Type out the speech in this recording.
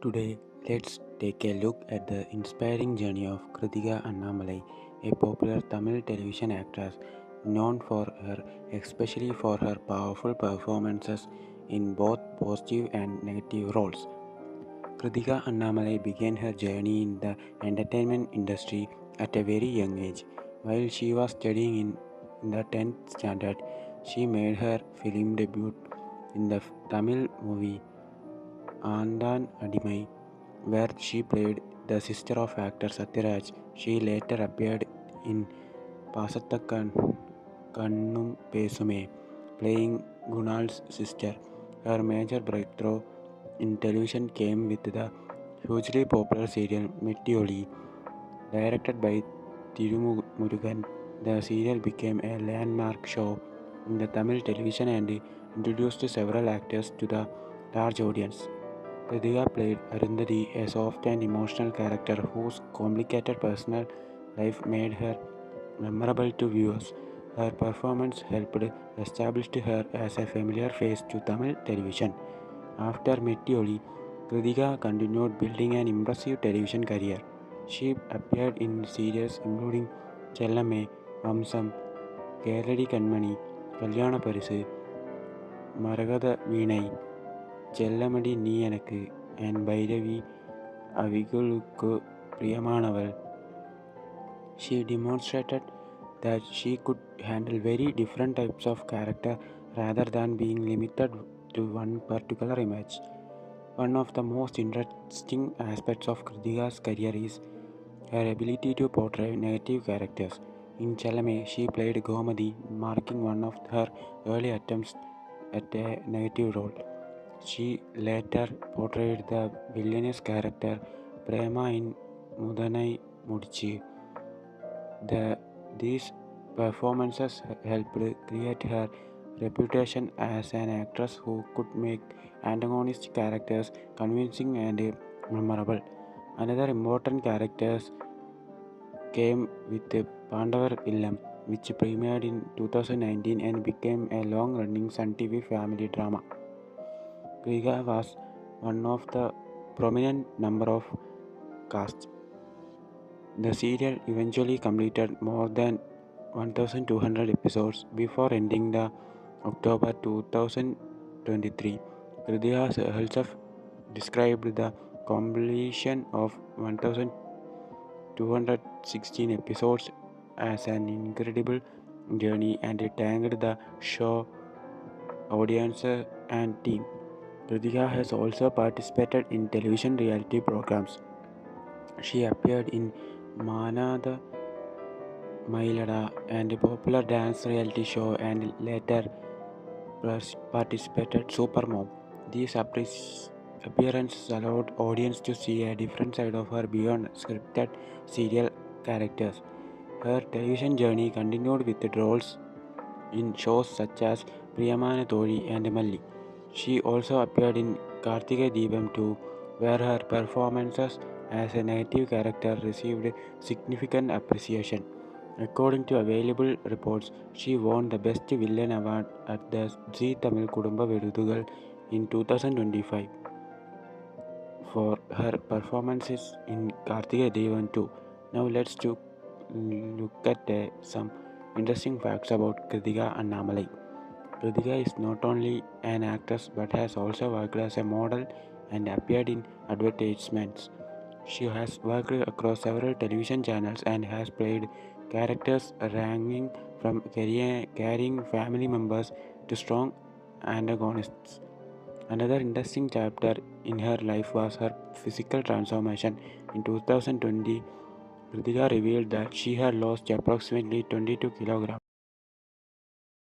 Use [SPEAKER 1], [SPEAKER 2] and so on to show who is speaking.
[SPEAKER 1] Today, let's take a look at the inspiring journey of Kritika Annamalai, a popular Tamil television actress known especially for her powerful performances in both positive and negative roles. Kritika Annamalai began her journey in the entertainment industry at a very young age. While she was studying in the 10th standard, she made her film debut in the Tamil movie Andan Adimai, where she played the sister of actor Satyaraj. She later appeared in Pasathakan Kannum Pesume, playing Gunal's sister. Her major breakthrough in television came with the hugely popular serial Mettiyoli, directed by Tirumurugan. The serial became a landmark show in the Tamil television and introduced several actors to the large audience. Kritika played Arundhati, a soft and emotional character whose complicated personal life made her memorable to viewers. Her performance helped establish her as a familiar face to Tamil television. After Mettiyoli, Kritika continued building an impressive television career. She appeared in series including Chellame, Vamsam, Keradi Kanmani, Kalyana Parisu, Maragada Veenai, Chellamadi நீ எனக்கு and Bhairavi அவிகளுக்கு Priyamanaval. She demonstrated that she could handle very different types of character rather than being limited to one particular image. One of the most interesting aspects of Kritika's career is her ability to portray negative characters. In Chelame, she played Gomadi, marking one of her early attempts at a negative role. She later portrayed the villainous character Prema in Mudanai Mudichi. These performances helped create her reputation as an actress who could make antagonist characters convincing and memorable. Another important characters came with Pandavar Illam, which premiered in 2019 and became a long-running Sun TV family drama. Kritika was one of the prominent number of casts. The serial eventually completed more than 1,200 episodes before ending the October 2023. Kritika herself described the completion of 1,216 episodes as an incredible journey and thanked the show audience and team. Kritika has also participated in television reality programs. She appeared in Manada Mailada and a popular dance reality show and later participated Supermom. These appearances allowed audience to see a different side of her beyond scripted serial characters. Her television journey continued with roles in shows such as Priyamana Thodi and Malli. She also appeared in Karthika Deepam 2, where her performances as a native character received significant appreciation. According to available reports, she won the Best Villain Award at the Zee Tamil Kudumba Virudugal in 2025 for her performances in Karthika Devan 2. Now let's look at some interesting facts about Kritika Annamalai. Kritika is not only an actress but has also worked as a model and appeared in advertisements. She has worked across several television channels and has played characters ranging from caring family members to strong antagonists. Another interesting chapter in her life was her physical transformation. In 2020, Kritika revealed that she had lost approximately 22 kilograms